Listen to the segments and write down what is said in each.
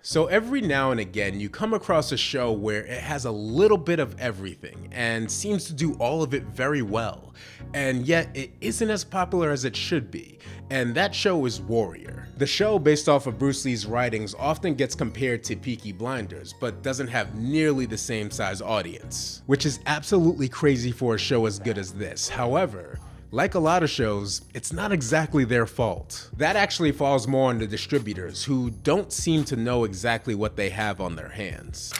So every now and again, you come across a show where it has a little bit of everything and seems to do all of it very well, and yet it isn't as popular as it should be, and that show is Warrior. The show, based off of Bruce Lee's writings, often gets compared to Peaky Blinders, but doesn't have nearly the same size audience, which is absolutely crazy for a show as good as this. However, like a lot of shows, it's not exactly their fault. That actually falls more on the distributors, who don't seem to know exactly what they have on their hands.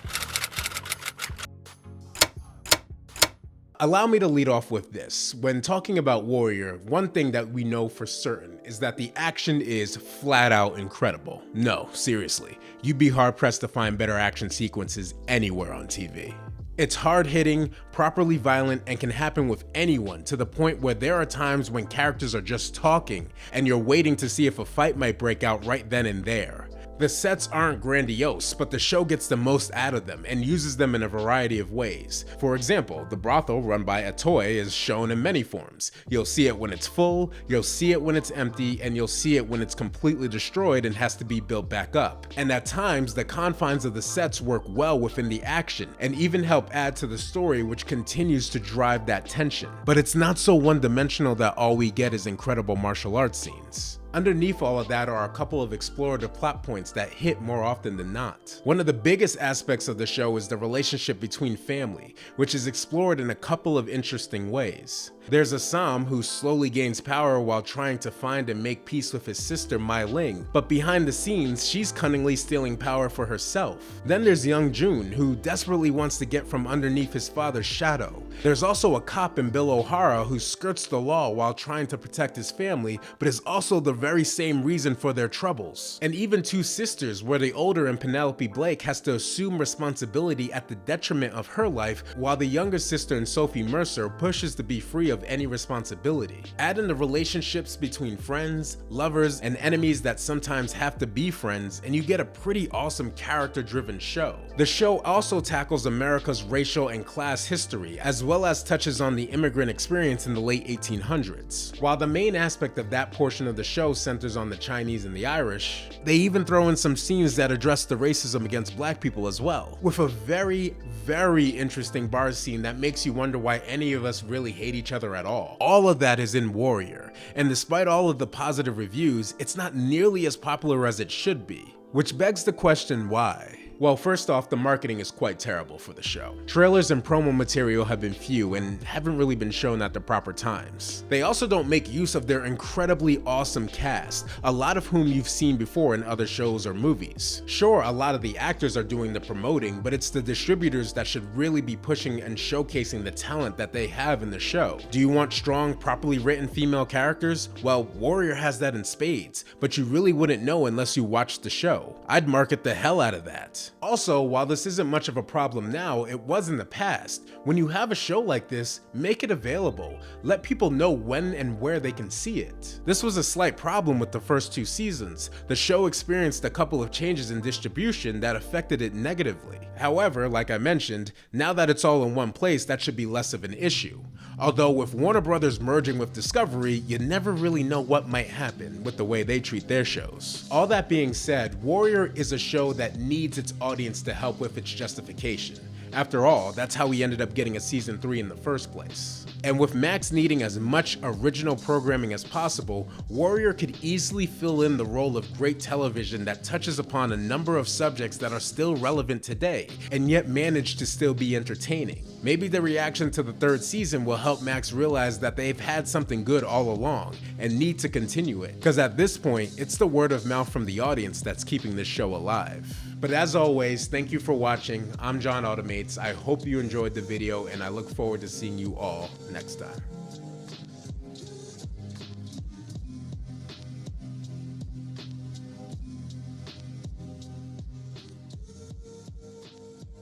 Allow me to lead off with this. When talking about Warrior, one thing that we know for certain is that the action is flat out incredible. No, seriously, you'd be hard pressed to find better action sequences anywhere on TV. It's hard-hitting, properly violent, and can happen with anyone, to the point where there are times when characters are just talking and you're waiting to see if a fight might break out right then and there. The sets aren't grandiose, but the show gets the most out of them and uses them in a variety of ways. For example, the brothel run by Atoy is shown in many forms. You'll see it when it's full, you'll see it when it's empty, and you'll see it when it's completely destroyed and has to be built back up. And at times, the confines of the sets work well within the action and even help add to the story, which continues to drive that tension. But it's not so one-dimensional that all we get is incredible martial arts scenes. Underneath all of that are a couple of explorative plot points that hit more often than not. One of the biggest aspects of the show is the relationship between family, which is explored in a couple of interesting ways. There's Assam, who slowly gains power while trying to find and make peace with his sister Mai Ling, but behind the scenes, she's cunningly stealing power for herself. Then there's Young Jun, who desperately wants to get from underneath his father's shadow. There's also a cop in Bill O'Hara who skirts the law while trying to protect his family, but is also the very same reason for their troubles. And even two sisters, where the older in Penelope Blake has to assume responsibility at the detriment of her life, while the younger sister in Sophie Mercer pushes to be free of any responsibility. Add in the relationships between friends, lovers, and enemies that sometimes have to be friends, and you get a pretty awesome character-driven show. The show also tackles America's racial and class history, as well as touches on the immigrant experience in the late 1800s. While the main aspect of that portion of the show centers on the Chinese and the Irish, they even throw in some scenes that address the racism against black people as well, with a very interesting bar scene that makes you wonder why any of us really hate each other at all. All of that is in Warrior, and despite all of the positive reviews, it's not nearly as popular as it should be. Which begs the question, why? Well, first off, the marketing is quite terrible for the show. Trailers and promo material have been few and haven't really been shown at the proper times. They also don't make use of their incredibly awesome cast, a lot of whom you've seen before in other shows or movies. Sure, a lot of the actors are doing the promoting, but it's the distributors that should really be pushing and showcasing the talent that they have in the show. Do you want strong, properly written female characters? Well, Warrior has that in spades, but you really wouldn't know unless you watched the show. I'd market the hell out of that. Also, while this isn't much of a problem now, it was in the past. When you have a show like this, make it available. Let people know when and where they can see it. This was a slight problem with the first two seasons. The show experienced a couple of changes in distribution that affected it negatively. However, like I mentioned, now that it's all in one place, that should be less of an issue. Although with Warner Brothers merging with Discovery, you never really know what might happen with the way they treat their shows. All that being said, Warrior is a show that needs its audience to help with its justification. After all, that's how we ended up getting a season 3 in the first place. And with Max needing as much original programming as possible, Warrior could easily fill in the role of great television that touches upon a number of subjects that are still relevant today, and yet manage to still be entertaining. Maybe the reaction to the third season will help Max realize that they've had something good all along, and need to continue it, because at this point, it's the word of mouth from the audience that's keeping this show alive. But as always, thank you for watching. I'm John Automates. I hope you enjoyed the video, and I look forward to seeing you all next time.